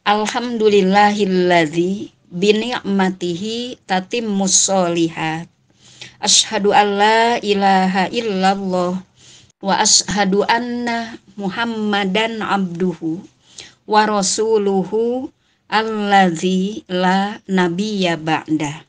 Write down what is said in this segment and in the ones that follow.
Alhamdulillahilladzi bini'matihi tatimmus sholihat. Asyhadu an la ilaha illallah wa asyhadu anna Muhammadan abduhu wa rasuluhu alladzi la nabiyya ba'dah.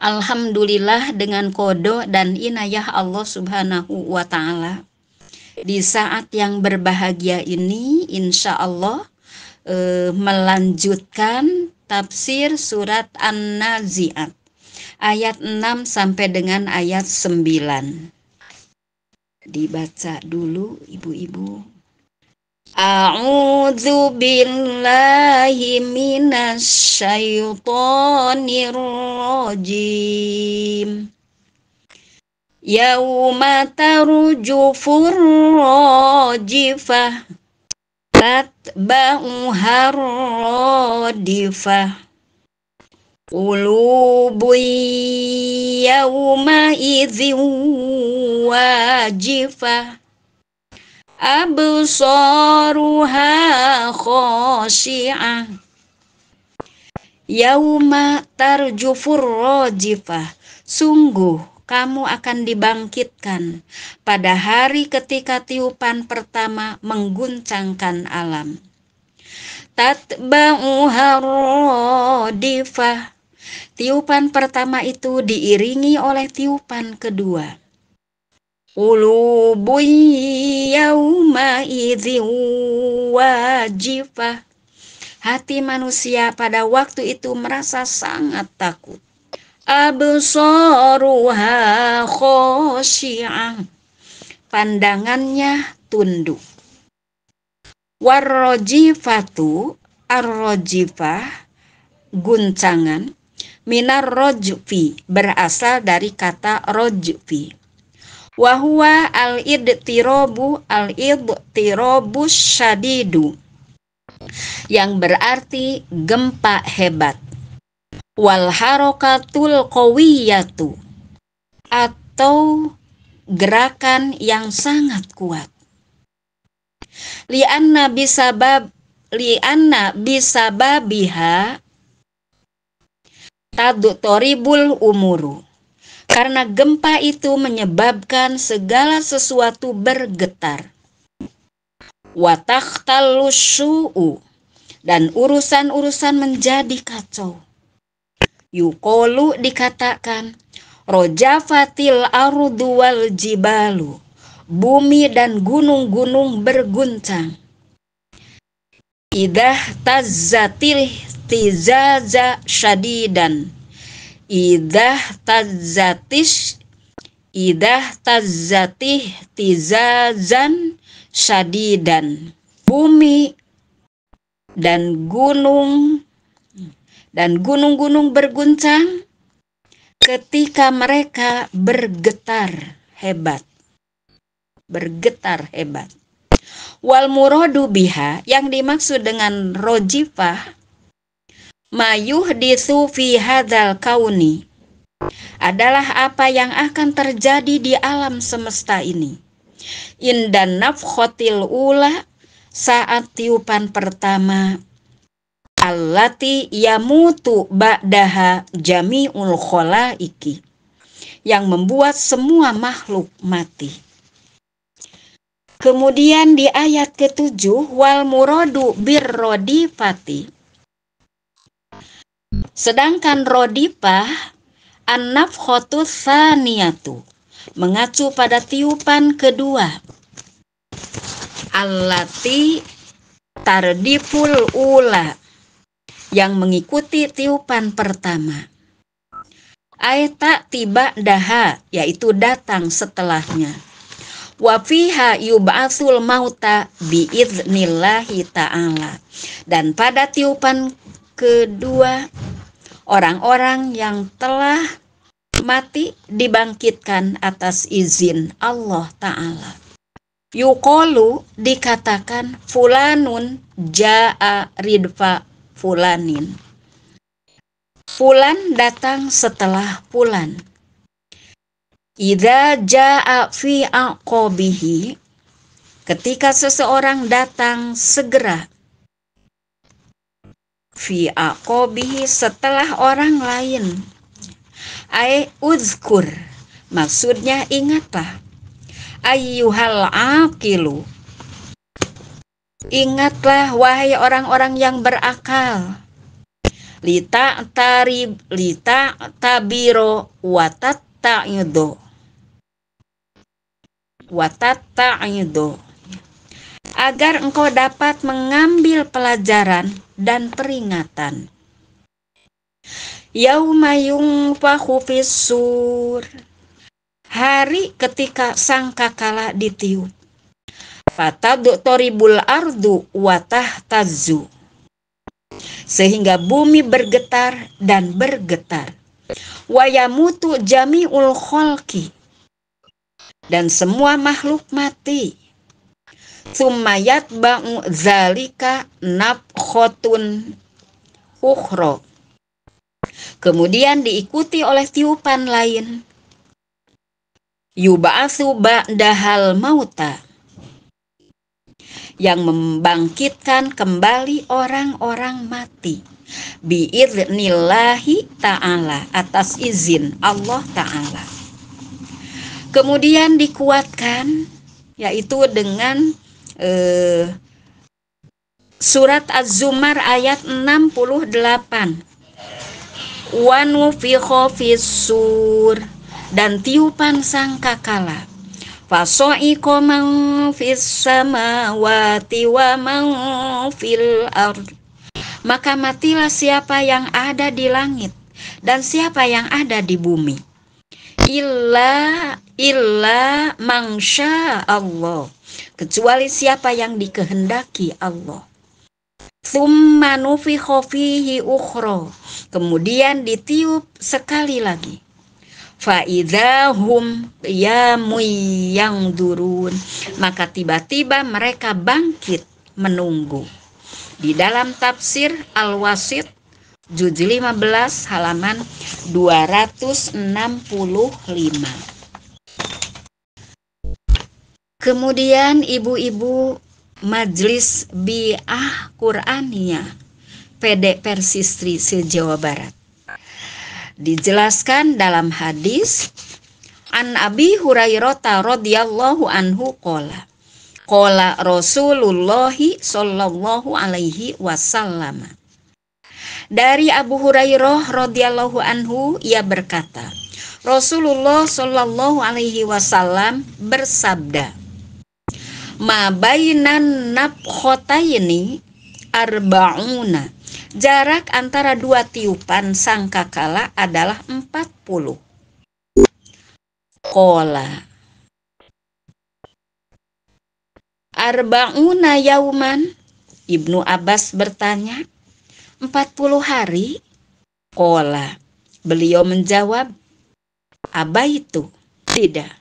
Alhamdulillah, dengan qada dan inayah Allah Subhanahu wa ta'ala, di saat yang berbahagia ini insya Allah melanjutkan tafsir surat An-Nazi'at ayat 6 sampai dengan ayat 9. Dibaca dulu ibu-ibu. A'udzu billahi minasyaitonir rajim. Yauma tarjufur rajifah tatba'uhar radifah. Qulubu yawma idzin wajifah. Absaruha khashi'ah. Yauma tarjufur rajifah. Sungguh kamu akan dibangkitkan pada hari ketika tiupan pertama mengguncangkan alam. Tatba'uha radifah. Tiupan pertama itu diiringi oleh tiupan kedua. Qulubu yauma idzin wajifah. Hati manusia pada waktu itu merasa sangat takut. Absaruha khashi'ah. Pandangannya tunduk. Warrajifatu, arrajifah, guncangan. Minar rajfi, berasal dari kata rajfi. Wahuwa al-idtirabu syadidu, yang berarti gempa hebat. Wal harokatul qawiyatu, atau gerakan yang sangat kuat. Lianna bisababiha tadtoribul umuru. Karena gempa itu menyebabkan segala sesuatu bergetar. Watakhtalus syu'u, dan urusan-urusan menjadi kacau. Yuqolu, dikatakan, rojafatil ardu wal jibalu, bumi dan gunung-gunung berguncang. Idah tazzatil tizaza syadidan. Idah tazzatih tizazan syadidan. Bumi dan gunung-gunung berguncang ketika mereka bergetar hebat. Wal muradu biha, yang dimaksud dengan rojifah, mayuhditsu fi hadzal kauni, adalah apa yang akan terjadi di alam semesta ini. Indan nafkhatil ula, saat tiupan pertama. Allati yamutu ba'daha jami'ul khalaiki, yang membuat semua makhluk mati. Kemudian di ayat ke-7, wal muradu birrodifati, sedangkan rodifah an-nafkhatu tsaniyatu, mengacu pada tiupan kedua. Allati tardiful ula, yang mengikuti tiupan pertama. Aita tiba daha, yaitu datang setelahnya. Wa fiha yub'atsul mauta biiznillahi ta'ala, dan pada tiupan kedua orang-orang yang telah mati dibangkitkan atas izin Allah Ta'ala. Yuqolu, dikatakan, fulanun ja'a ridfa fulanin, fulan datang setelah fulan. Idza jaa fi aqabihi, ketika seseorang datang segera fi aqobihi, setelah orang lain. Ai uzkur, maksudnya ingatlah. Ayyuhal aqilu, ingatlah wahai orang-orang yang berakal. Lita tabiro watatta'idho, agar engkau dapat mengambil pelajaran dan peringatan. Yauma yunfakhu fis-sur, hari ketika sangkakala ditiup. Fatadtoribul ardu watahtazzu, sehingga bumi bergetar dan bergetar. Wayamutu jami'ul kholqi, dan semua makhluk mati. Tsumma yatba'u dzalika nafkhotun ukhra, kemudian diikuti oleh tiupan lain. Yub'atsu ba'dahal mauta, yang membangkitkan kembali orang-orang mati. Bi'idnillahi ta'ala, atas izin Allah ta'ala. Kemudian dikuatkan, yaitu dengan surat Az-Zumar ayat 68. Wa nufikha fis-sur, dan tiupan sangkakala. Faso'iqa man fis samawati wa man fil ard, maka matilah siapa yang ada di langit dan siapa yang ada di bumi. Illa mangsya Allah, kecuali siapa yang dikehendaki Allah. Tsumma nufikha fihi ukhra, kemudian ditiup sekali lagi. Fa'idahum qiyamun yanzurun, maka tiba-tiba mereka bangkit menunggu. Di dalam tafsir Al-Wasit juz 15 halaman 265. Kemudian ibu-ibu Majelis Bi'ah Qur'aniyah PD Persistri se-Jawa Barat, dijelaskan dalam hadis An Abi Hurairah radhiyallahu anhu qala Rasulullah sallallahu alaihi wasallam, dari Abu Hurairah radhiyallahu anhu, ia berkata, Rasulullah sallallahu alaihi wasallam bersabda, ma bainan nafkhataini arba'una, jarak antara dua tiupan sangkakala adalah 40. Qala arba'una yauman, Ibnu Abbas bertanya, 40 hari? Qala, beliau menjawab, abaitu, tidak.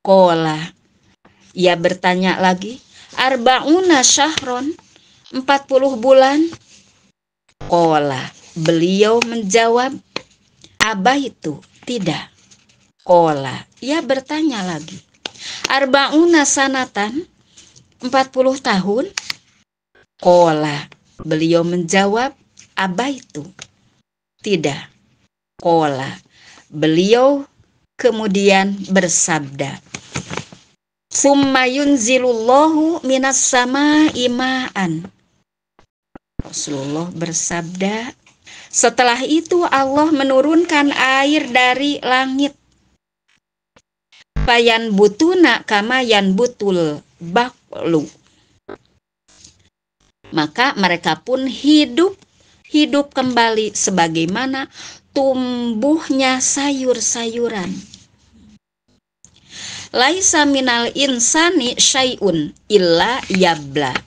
Qala, ia bertanya lagi, arba'una syahron, 40 bulan? Qala, beliau menjawab, abaitu, tidak. Qala, ia bertanya lagi, arba'una sanatan, 40 tahun? Qala, beliau menjawab, abaitu, tidak. Qala, beliau kemudian bersabda, summa yunzilullahu minas sama'i ma'an. Rasulullah bersabda, setelah itu Allah menurunkan air dari langit. Fayan butuna kama yan butul baklu, maka mereka pun hidup kembali sebagaimana tumbuhnya sayur-sayuran. Laisa minal insani syai'un illa yabla,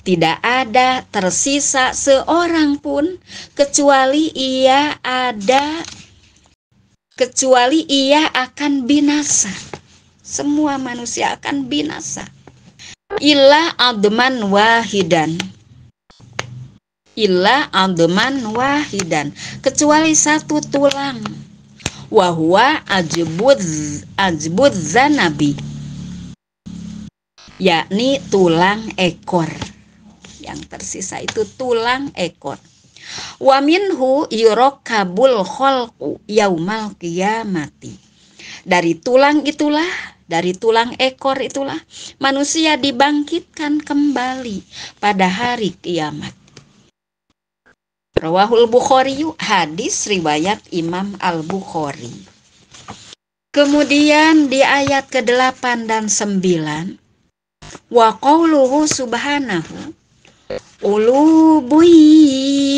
tidak ada tersisa seorang pun kecuali ia akan binasa. Semua manusia akan binasa. Illa adman wahidan, kecuali satu tulang. Wahuwa ajbud zanabi, yakni tulang ekor. yang tersisa itu tulang ekor. Wa minhu yurakabul khalqu yaumal qiyamati. Dari tulang itulah, dari tulang ekor itulah manusia dibangkitkan kembali pada hari kiamat. Rawahul Bukhari, hadis riwayat Imam Al-Bukhari. Kemudian di ayat ke-8 dan 9, wa qauluhu subhanahu ulubu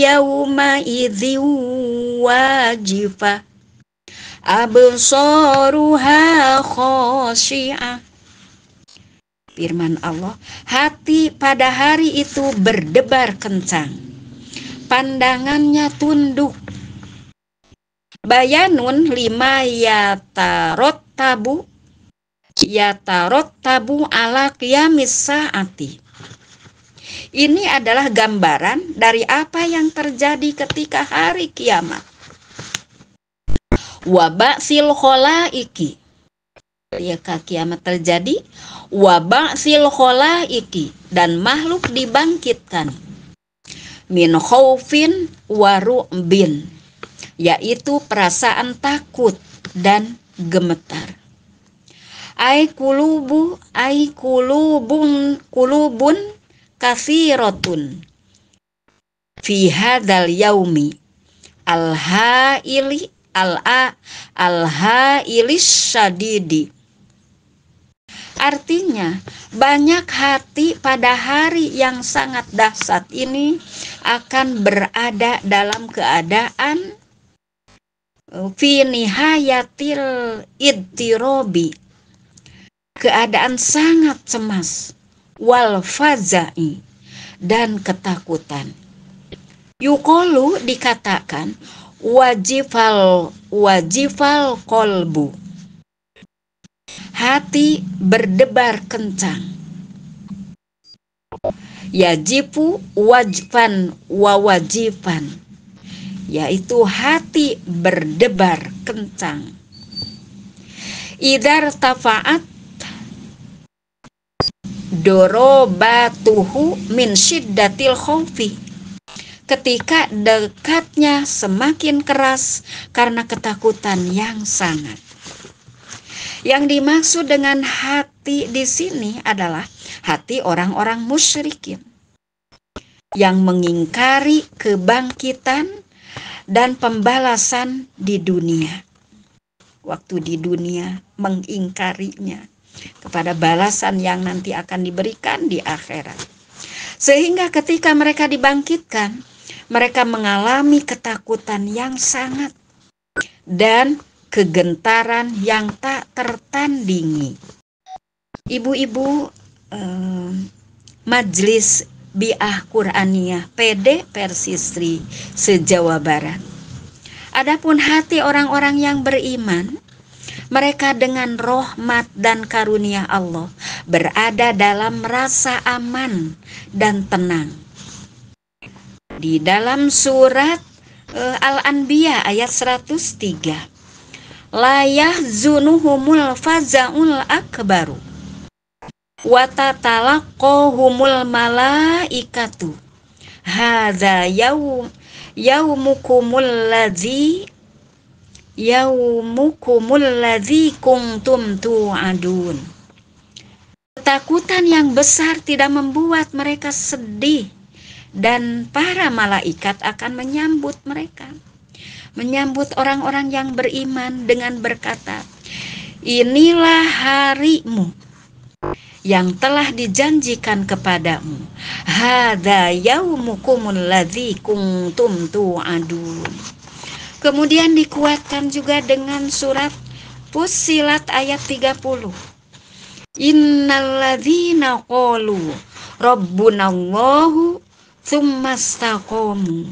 yauma idzi wajifah absaruha khashi'ah. Firman Allah, hati pada hari itu berdebar kencang, pandangannya tunduk. Bayanun lima yatarottabu ala qiyamis saati. Ini adalah gambaran dari apa yang terjadi ketika hari kiamat. Wa ba'sil khalaiki, ketika kiamat terjadi, wa ba'sil khalaiki, dan makhluk dibangkitkan, min khaufin wa ru'bin, yaitu perasaan takut dan gemetar. Kulubun katsiratun fi hadzal yaumi al-hailis syadidi. Artinya, banyak hati pada hari yang sangat dahsyat ini akan berada dalam keadaan fi nihayatil idtirobi, keadaan sangat cemas, wal fazai, dan ketakutan. Yuqalu, dikatakan, wajifal kolbu, hati berdebar kencang. Yajifu wajfan wa wajifan, yaitu hati berdebar kencang. Idar tafaat dorobatuhu min syiddatil khaufi, ketika dekatnya semakin keras karena ketakutan yang sangat. Yang dimaksud dengan hati di sini adalah hati orang-orang musyrikin yang mengingkari kebangkitan dan pembalasan di dunia. Waktu di dunia mengingkarinya kepada balasan yang nanti akan diberikan di akhirat. Sehingga ketika mereka dibangkitkan, mereka mengalami ketakutan yang sangat dan kegentaran yang tak tertandingi. Ibu-ibu Majelis Bi'ah Qur'aniyah PD Persistri se-Jawa Barat. Adapun hati orang-orang yang beriman, mereka dengan rahmat dan karunia Allah berada dalam rasa aman dan tenang. Di dalam surat Al-Anbiya ayat 103, la yahzunuhumul faza'ul akbaru wa tatalaqahumul malaikatu hadza yaumukumul ladzi kuntum tu'adun. Ketakutan yang besar tidak membuat mereka sedih, dan para malaikat akan menyambut mereka, menyambut orang-orang yang beriman dengan berkata, inilah harimu yang telah dijanjikan kepadamu. Hadza yaumukumul ladzi kuntum tu'adun. Kemudian dikuatkan juga dengan surat Fussilat ayat 30. Innalladzina qalu rabbunallahu tsumastaqamu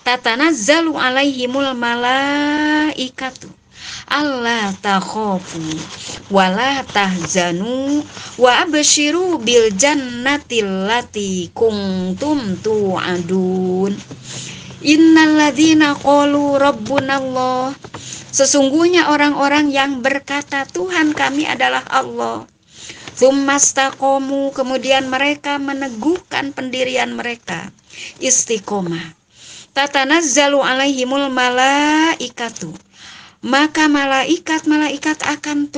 tatanazzalu alaihimul malaikatu alla takhafu wa la tahzanu wa abshiru bil jannati allati kuntum tu'adun. Innalladzina qalu rabbunallah, sesungguhnya orang-orang yang berkata Tuhan kami adalah Allah, Tsumastaqomu, kemudian mereka meneguhkan pendirian mereka, istiqomah. Tatanazzalu alaihimul malaikatu, maka malaikat akan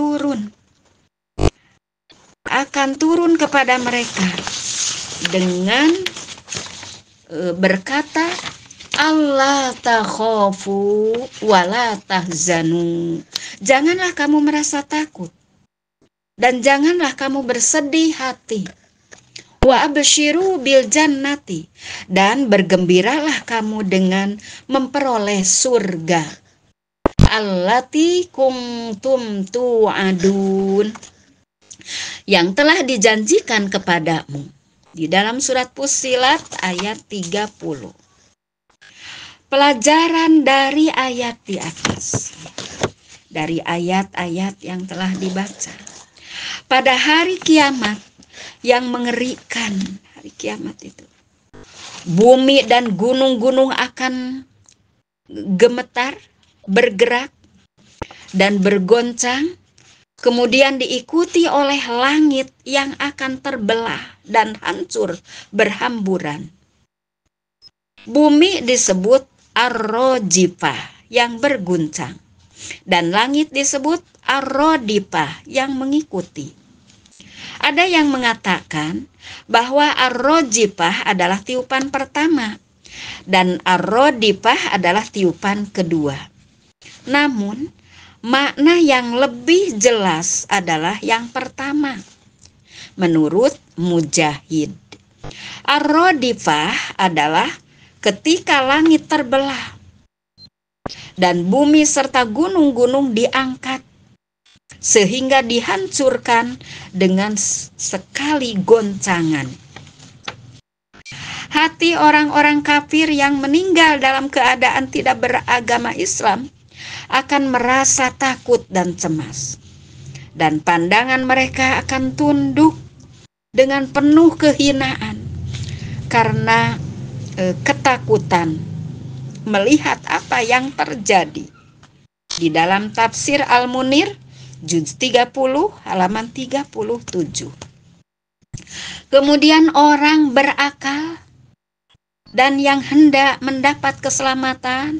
turun kepada mereka dengan berkata, Allah takhafu wala tahzanu, janganlah kamu merasa takut dan janganlah kamu bersedih hati. Wa absyiru bil jannati, dan bergembiralah kamu dengan memperoleh surga. Allati kuntum tu'adun, yang telah dijanjikan kepadamu. Di dalam surat Fussilat ayat 30. Pelajaran dari ayat di atas, dari ayat-ayat yang telah dibaca. Pada hari kiamat yang mengerikan, hari kiamat itu, bumi dan gunung-gunung akan gemetar, bergerak, dan bergoncang. Kemudian diikuti oleh langit yang akan terbelah dan hancur berhamburan. Bumi disebut ar-rojifah, yang berguncang, dan langit disebut ar-rodifah, yang mengikuti. Ada yang mengatakan bahwa ar-rojifah adalah tiupan pertama dan ar-rodifah adalah tiupan kedua. Namun makna yang lebih jelas adalah yang pertama. Menurut Mujahid, ar-rodifah adalah ketika langit terbelah dan bumi serta gunung-gunung diangkat sehingga dihancurkan dengan sekali goncangan. Hati orang-orang kafir yang meninggal dalam keadaan tidak beragama Islam akan merasa takut dan cemas, dan pandangan mereka akan tunduk dengan penuh kehinaan karena ketakutan melihat apa yang terjadi. Di dalam tafsir Al-Munir juz 30 halaman 37. Kemudian orang berakal dan yang hendak mendapat keselamatan,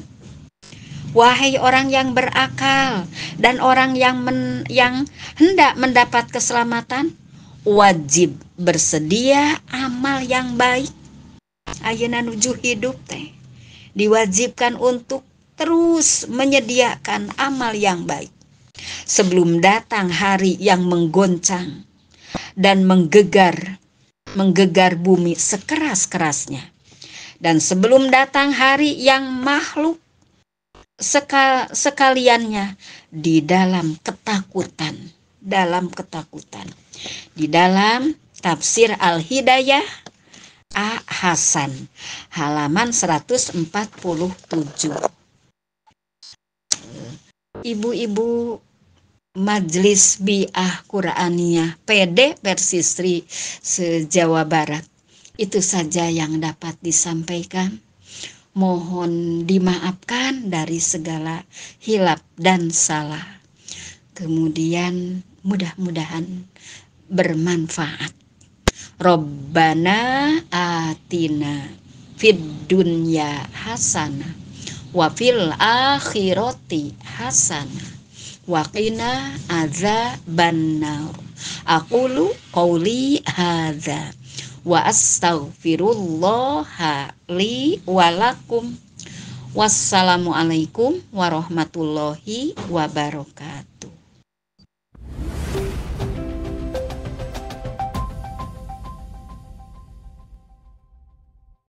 wahai orang yang berakal dan orang yang hendak mendapat keselamatan, wajib bersedia amal yang baik. Ayeuna nuju hidup teh diwajibkan untuk terus menyediakan amal yang baik sebelum datang hari yang menggoncang dan menggegar bumi sekeras-kerasnya, dan sebelum datang hari yang makhluk sekaliannya di dalam ketakutan. Di dalam tafsir Al-Hidayah A. Hasan halaman 147. Ibu-ibu Majelis Bi'ah Quraniyah PD versi Sri se-Jawa Barat, itu saja yang dapat disampaikan. Mohon dimaafkan dari segala hilaf dan salah. Kemudian mudah-mudahan bermanfaat. Rabbana atina fid dunya hasanah wa fil akhirati hasanah wa qina adzabannar. Aqulu qauli hadza wa astaghfirullaha li wa lakum. Wassalamualaikum warahmatullahi wabarakatuh.